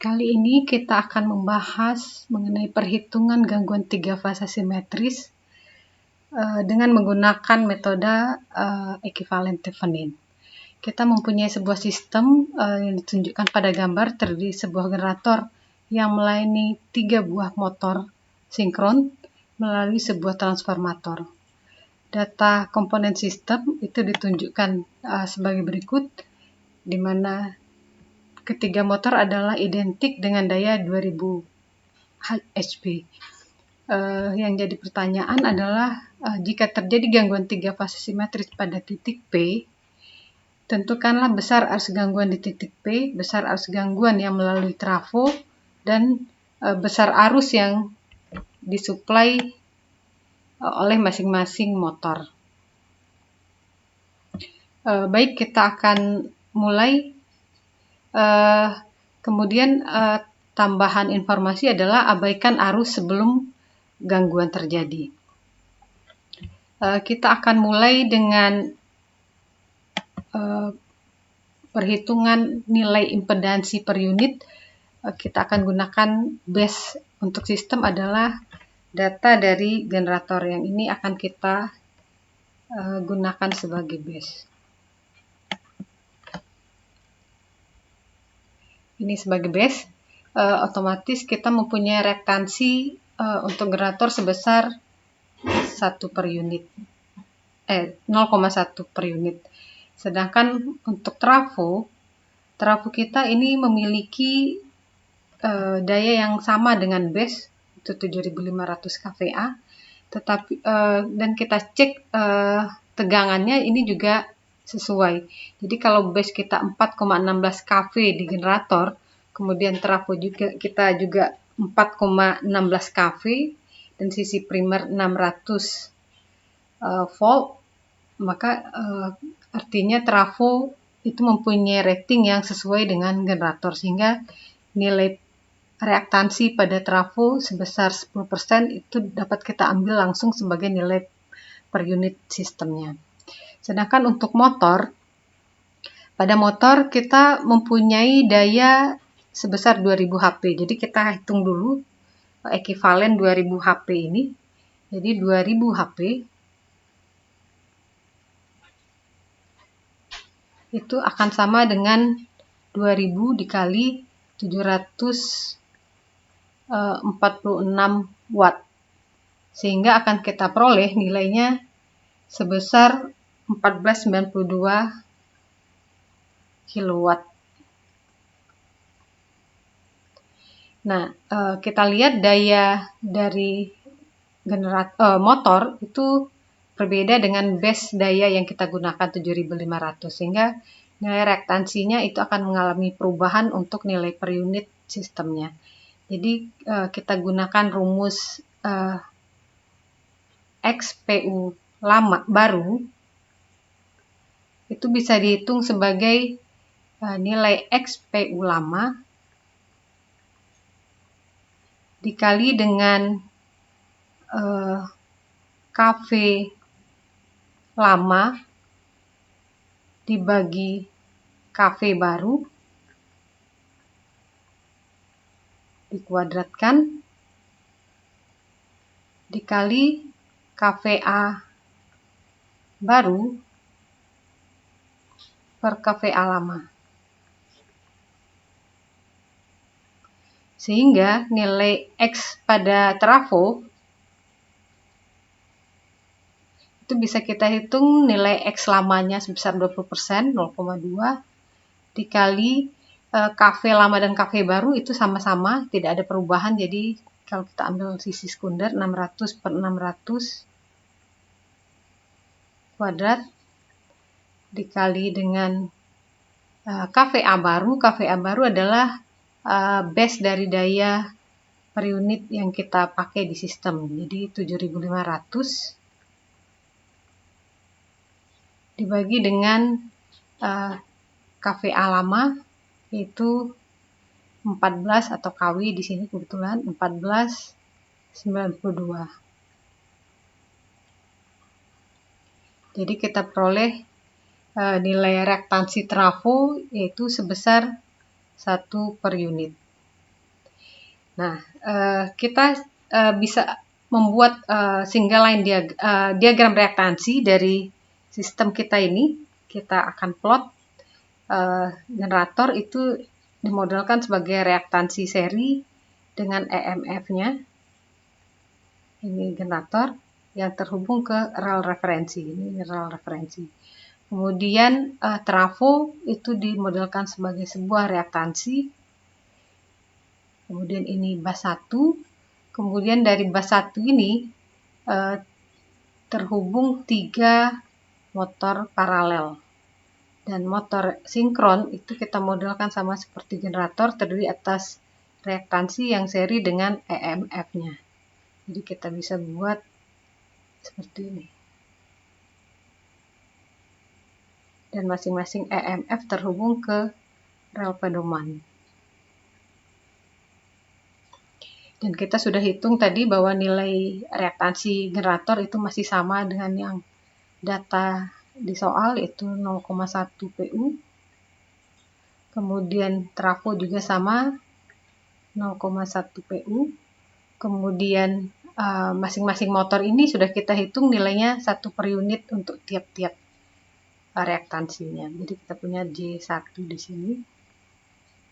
Kali ini kita akan membahas mengenai perhitungan gangguan 3 fase simetris dengan menggunakan metode ekivalen Thevenin. Kita mempunyai sebuah sistem yang ditunjukkan pada gambar terdiri sebuah generator yang melayani 3 buah motor sinkron melalui sebuah transformator. Data komponen sistem itu ditunjukkan sebagai berikut, di mana ketiga motor adalah identik dengan daya 2000 HP. Yang jadi pertanyaan adalah jika terjadi gangguan 3 fase simetris pada titik P, tentukanlah besar arus gangguan di titik P, besar arus gangguan yang melalui trafo, dan besar arus yang disuplai oleh masing-masing motor. Baik, kita akan mulai. Kemudian tambahan informasi adalah abaikan arus sebelum gangguan terjadi. Kita akan mulai dengan perhitungan nilai impedansi per unit. Kita akan gunakan base untuk sistem adalah data dari generator, yang ini akan kita gunakan sebagai base. Ini sebagai base, otomatis kita mempunyai reaktansi untuk generator sebesar 1 per unit, 0,1 per unit. Sedangkan untuk trafo kita ini memiliki daya yang sama dengan base, itu 7500 kVA, tetapi dan kita cek tegangannya ini juga sesuai. Jadi kalau base kita 4,16 kV di generator, kemudian trafo juga kita juga 4,16 kV, dan sisi primer 600 volt, maka artinya trafo itu mempunyai rating yang sesuai dengan generator, sehingga nilai reaktansi pada trafo sebesar 10% itu dapat kita ambil langsung sebagai nilai per unit sistemnya. Sedangkan untuk motor, pada motor kita mempunyai daya sebesar 2000 HP. Jadi kita hitung dulu ekivalen 2000 HP ini. Jadi 2000 HP itu akan sama dengan 2000 dikali 746 watt. Sehingga akan kita peroleh nilainya sebesar 1492 kilowatt. Nah, kita lihat daya dari motor itu berbeda dengan base daya yang kita gunakan 7500, sehingga nilai reaktansinya itu akan mengalami perubahan untuk nilai per unit sistemnya. Jadi kita gunakan rumus XPU lama baru, itu bisa dihitung sebagai nilai XPU lama dikali dengan KV lama dibagi KV baru dikuadratkan dikali KVA baru per KVA lama. Sehingga nilai X pada trafo itu bisa kita hitung nilai X lamanya sebesar 20%, 0,2, dikali KV lama dan KV baru itu sama-sama, tidak ada perubahan. Jadi kalau kita ambil sisi sekunder 600 per 600 kuadrat dikali dengan KVA baru. KVA baru adalah base dari daya per unit yang kita pakai di sistem. Jadi 7500 dibagi dengan KVA lama, yaitu 14 atau KW di sini kebetulan 1492. Jadi kita peroleh nilai reaktansi trafo yaitu sebesar 1 per unit. Nah, kita bisa membuat single line diagram reaktansi dari sistem kita ini. Kita akan plot generator itu dimodelkan sebagai reaktansi seri dengan EMF-nya. Ini generator yang terhubung ke rel referensi. Ini rel referensi. Kemudian trafo itu dimodelkan sebagai sebuah reaktansi. Kemudian ini bus 1. Kemudian dari bus 1 ini terhubung 3 motor paralel. Dan motor sinkron itu kita modelkan sama seperti generator, terdiri atas reaktansi yang seri dengan EMF-nya. Jadi kita bisa buat seperti ini. Dan masing-masing EMF terhubung ke rel pedoman. Dan kita sudah hitung tadi bahwa nilai reaktansi generator itu masih sama dengan yang data di soal, yaitu 0,1 PU. Kemudian trafo juga sama, 0,1 PU. Kemudian masing-masing motor ini sudah kita hitung nilainya 1 per unit untuk tiap-tiap reaktansinya. Jadi kita punya J1 di sini,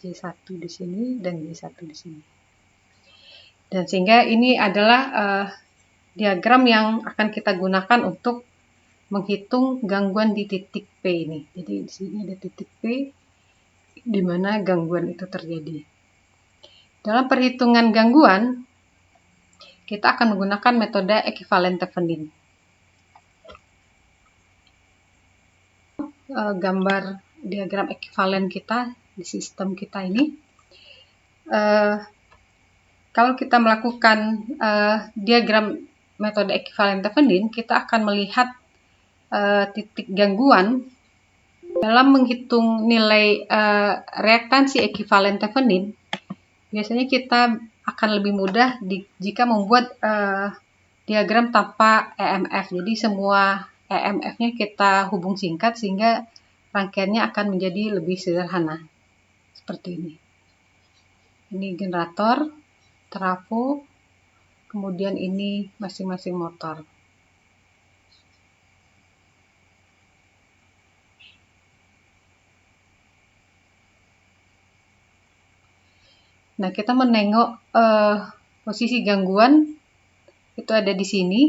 J1 di sini, dan J1 di sini. Dan sehingga ini adalah diagram yang akan kita gunakan untuk menghitung gangguan di titik P ini. Jadi di sini ada titik P di mana gangguan itu terjadi. Dalam perhitungan gangguan, kita akan menggunakan metode ekivalen Thevenin. Gambar diagram ekivalen kita di sistem kita ini. Kalau kita melakukan diagram metode ekivalen Thevenin, kita akan melihat titik gangguan. Dalam menghitung nilai reaktansi ekivalen Thevenin, biasanya kita akan lebih mudah jika membuat diagram tanpa EMF. Jadi semua EMF-nya kita hubung singkat sehingga rangkaiannya akan menjadi lebih sederhana. Seperti ini. Ini generator, trafo, kemudian ini masing-masing motor. Nah, kita menengok posisi gangguan itu ada di sini.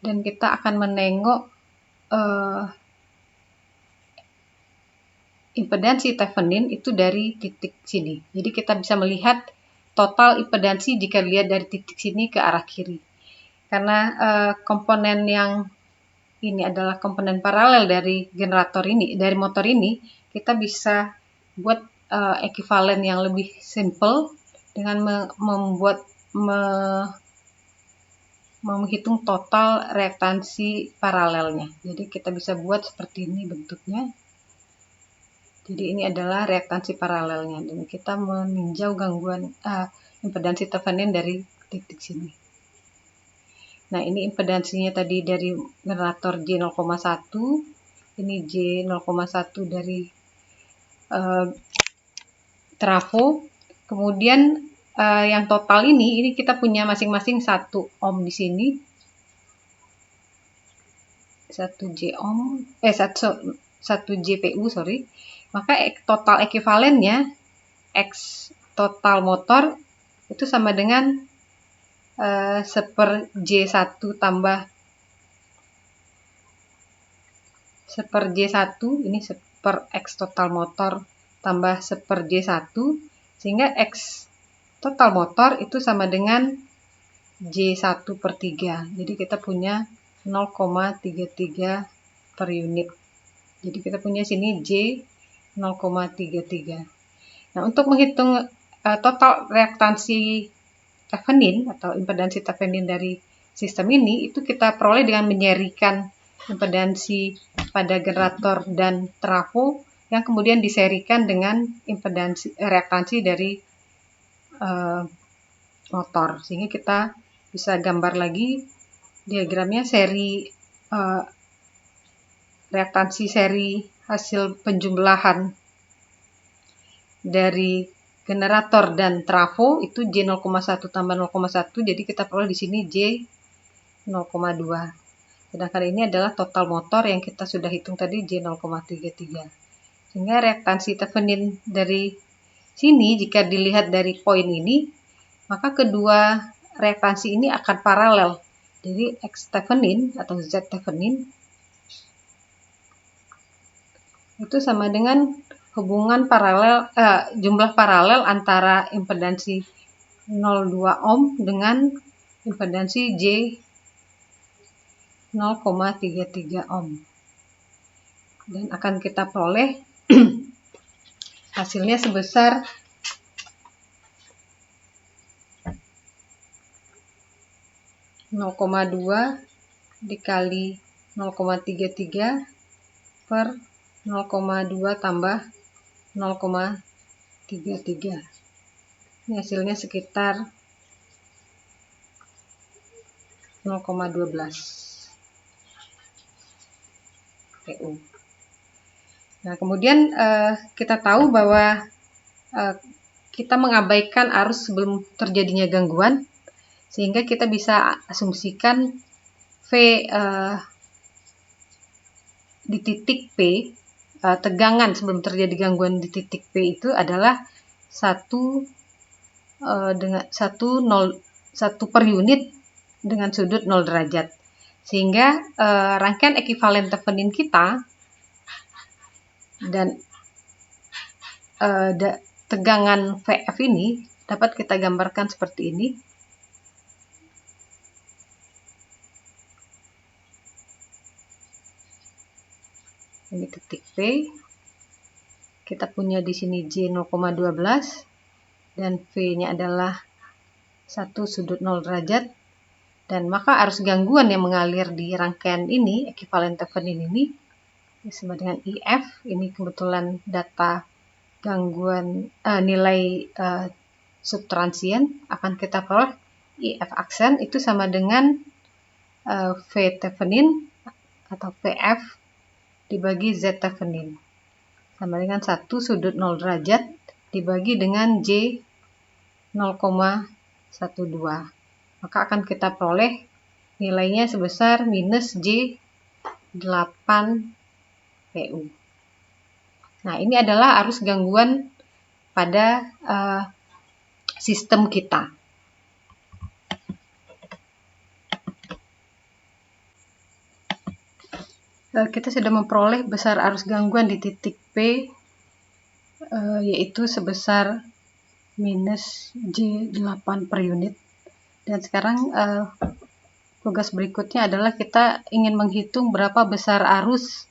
Dan kita akan menengok impedansi Thevenin itu dari titik sini. Jadi kita bisa melihat total impedansi jika dilihat dari titik sini ke arah kiri. Karena komponen yang ini adalah komponen paralel dari generator ini, dari motor ini, kita bisa buat ekivalen yang lebih simple dengan menghitung total reaktansi paralelnya. Jadi kita bisa buat seperti ini bentuknya. Jadi ini adalah reaktansi paralelnya dan kita meninjau gangguan impedansi Thevenin dari titik sini. Nah, ini impedansinya tadi dari generator J0,1, ini J0,1 dari trafo. Kemudian yang total ini kita punya masing-masing 1 ohm di sini. 1 J ohm, 1 JPU, sorry. Maka total ekivalennya X total motor itu sama dengan 1/J1 tambah 1/J1, ini 1/X total motor tambah 1/J1, sehingga X total motor itu sama dengan J1/3. Jadi kita punya 0,33 per unit. Jadi kita punya sini J 0,33. Nah, untuk menghitung total reaktansi Thevenin atau impedansi Thevenin dari sistem ini, itu kita peroleh dengan menyerikan impedansi pada generator dan trafo yang kemudian diserikan dengan impedansi reaktansi dari motor, sehingga kita bisa gambar lagi diagramnya seri reaktansi seri hasil penjumlahan dari generator dan trafo itu J0,1 tambah 0,1, jadi kita peroleh di sini J0,2. Sedangkan ini adalah total motor yang kita sudah hitung tadi J0,33. Sehingga reaktansi Thevenin dari sini jika dilihat dari poin ini, maka kedua reaktansi ini akan paralel. Jadi X Thevenin atau Z Thevenin itu sama dengan hubungan paralel jumlah paralel antara impedansi 0,2 ohm dengan impedansi J 0,33 ohm. Dan akan kita peroleh hasilnya sebesar 0,2 dikali 0,33 per 0,2 tambah 0,33. Ini hasilnya sekitar 0,12 PU. Nah, kemudian kita tahu bahwa kita mengabaikan arus sebelum terjadinya gangguan, sehingga kita bisa asumsikan V di titik P, tegangan sebelum terjadi gangguan di titik P itu adalah 1 per unit dengan sudut 0 derajat. Sehingga rangkaian ekivalen Thevenin kita dan tegangan VF ini dapat kita gambarkan seperti ini. Ini titik P. Kita punya di sini J 0,12 dan V-nya adalah 1 sudut 0 derajat. Dan maka arus gangguan yang mengalir di rangkaian ini, ekivalen Thevenin ini, sama dengan IF. Ini kebetulan data gangguan nilai subtransien. Akan kita peroleh IF aksen itu sama dengan V Thevenin atau VF dibagi Z Thevenin. Sama dengan 1 sudut 0 derajat dibagi dengan J 0,12. Maka akan kita peroleh nilainya sebesar minus J 8 PU. Nah, ini adalah arus gangguan pada sistem kita. Kita sudah memperoleh besar arus gangguan di titik P, yaitu sebesar minus J 8 per unit. Dan sekarang tugas berikutnya adalah kita ingin menghitung berapa besar arus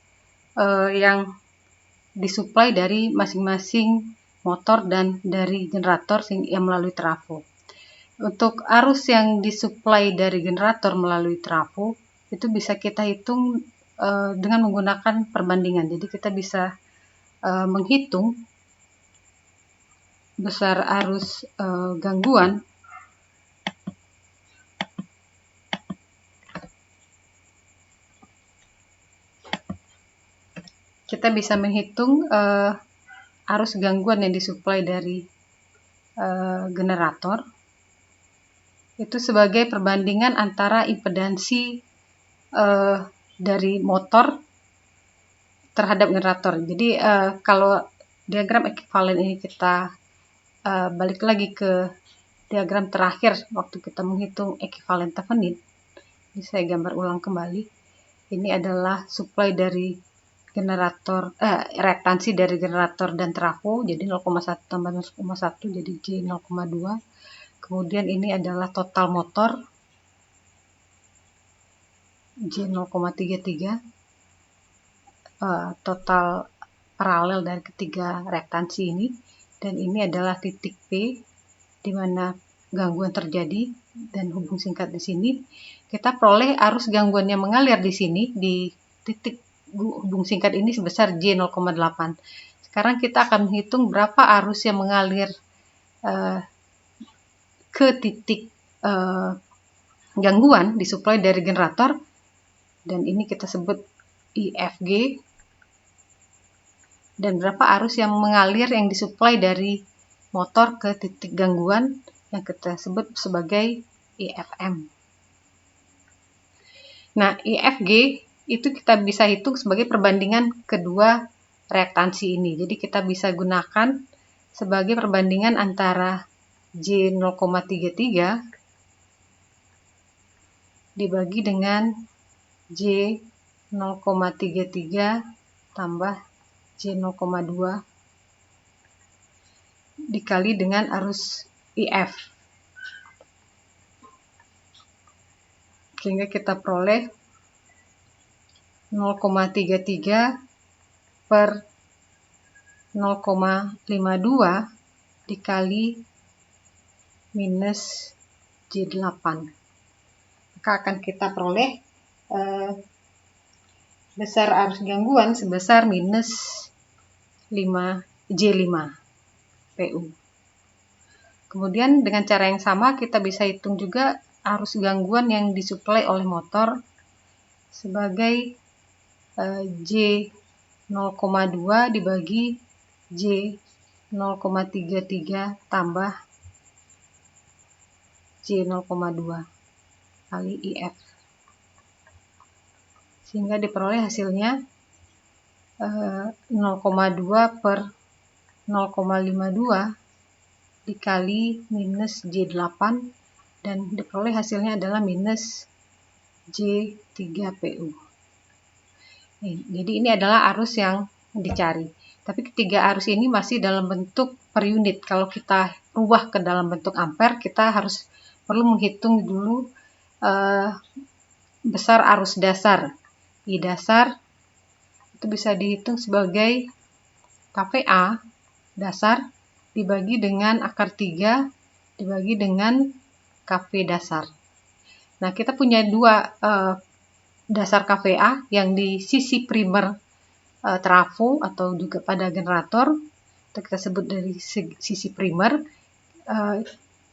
yang disuplai dari masing-masing motor dan dari generator yang melalui trafo. Untuk arus yang disuplai dari generator melalui trafo itu bisa kita hitung dengan menggunakan perbandingan. Jadi kita bisa menghitung besar arus gangguan kita bisa menghitung arus gangguan yang disuplai dari generator itu sebagai perbandingan antara impedansi dari motor terhadap generator. Jadi kalau diagram ekivalen ini kita balik lagi ke diagram terakhir waktu kita menghitung ekivalen Thevenin, ini saya gambar ulang kembali. Ini adalah suplai dari generator, reaktansi dari generator dan trafo, jadi 0,1 tambah 0,1 jadi J 0,2. Kemudian ini adalah total motor J 0,33, total paralel dari ketiga reaktansi ini, dan ini adalah titik P di mana gangguan terjadi, dan hubung singkat di sini kita peroleh arus gangguan yang mengalir di sini di titik hubung singkat ini sebesar J 0,8. Sekarang kita akan menghitung berapa arus yang mengalir ke titik gangguan disuplai dari generator, dan ini kita sebut IFG, dan berapa arus yang mengalir yang disuplai dari motor ke titik gangguan yang kita sebut sebagai IFM. Nah, IFG itu kita bisa hitung sebagai perbandingan kedua reaktansi ini. Jadi kita bisa gunakan sebagai perbandingan antara J 0,33 dibagi dengan J 0,33 tambah J 0,2 dikali dengan arus IF. Sehingga kita peroleh 0,33 per 0,52 dikali minus J8. Maka akan kita peroleh besar arus gangguan sebesar minus J5 PU. Kemudian dengan cara yang sama kita bisa hitung juga arus gangguan yang disuplai oleh motor sebagai J 0,2 dibagi J 0,33 tambah J 0,2 kali IF. Sehingga diperoleh hasilnya 0,2 per 0,52 dikali minus J8 dan diperoleh hasilnya adalah minus J3 PU. Jadi ini adalah arus yang dicari. Tapi ketiga arus ini masih dalam bentuk per unit. Kalau kita rubah ke dalam bentuk ampere, kita harus perlu menghitung dulu besar arus dasar. I dasar itu bisa dihitung sebagai kVA dasar dibagi dengan akar 3 dibagi dengan kV dasar. Nah, kita punya dua dasar kVA yang di sisi primer trafo atau juga pada generator, atau kita sebut dari sisi primer,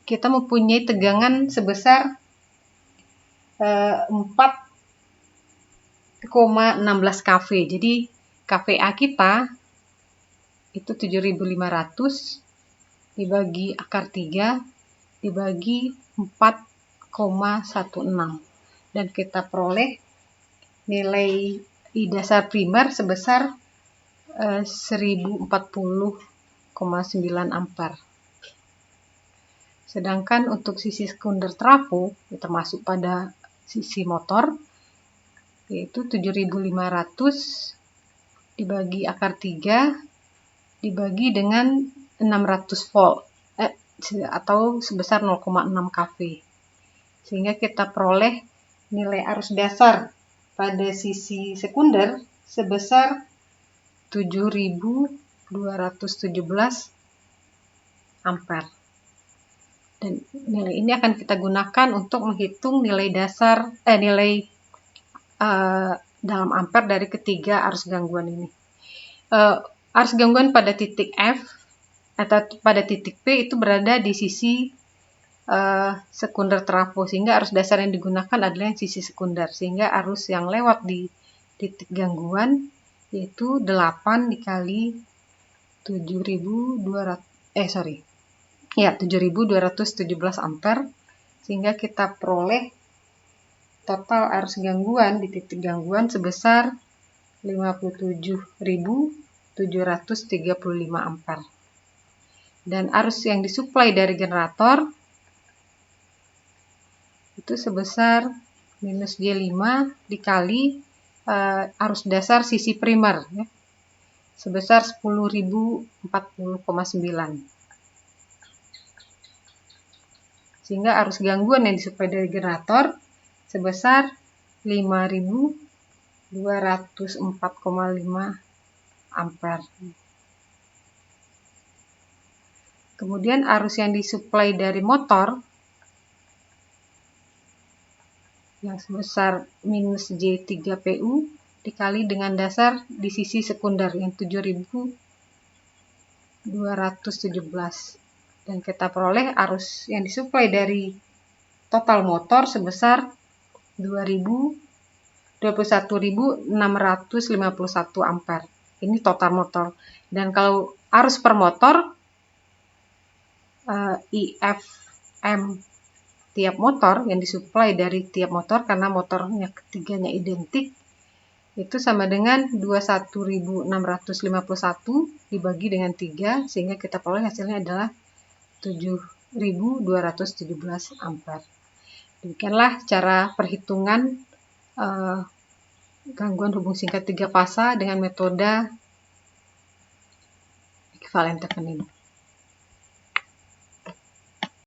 kita mempunyai tegangan sebesar 4,16 kV. Jadi kVA kita itu 7.500 dibagi akar 3 dibagi 4,16 dan kita peroleh nilai I dasar primer sebesar 1040,9 ampere. Sedangkan untuk sisi sekunder trafo termasuk pada sisi motor yaitu 7.500 dibagi akar 3 dibagi dengan 600 volt atau sebesar 0,6 kV. Sehingga kita peroleh nilai arus dasar pada sisi sekunder sebesar 7.217 ampere. Dan nilai ini akan kita gunakan untuk menghitung nilai dasar dalam ampere dari ketiga arus gangguan ini. Arus gangguan pada titik F atau pada titik P itu berada di sisi sekunder trafo, sehingga arus dasar yang digunakan adalah yang sisi sekunder, sehingga arus yang lewat di titik gangguan yaitu 8 dikali 7.217 ampere, sehingga kita peroleh total arus gangguan di titik gangguan sebesar 57.735 ampere. Dan arus yang disuplai dari generator itu sebesar minus J5 dikali arus dasar sisi primer ya, sebesar 10.040,9. Sehingga arus gangguan yang disuplai dari generator sebesar 5.204,5 ampere. Kemudian arus yang disuplai dari motor yang sebesar minus J3 PU dikali dengan dasar di sisi sekunder yang 7.217 dan kita peroleh arus yang disuplai dari total motor sebesar 21.651 ampere. Ini total motor. Dan kalau arus per motor IFM tiap motor yang disuplai dari tiap motor, karena motornya ketiganya identik, itu sama dengan 21.651 dibagi dengan 3, sehingga kita peroleh hasilnya adalah 7.217 ampere. Demikianlah cara perhitungan gangguan hubung singkat 3 fasa dengan metode ekuivalen Thevenin.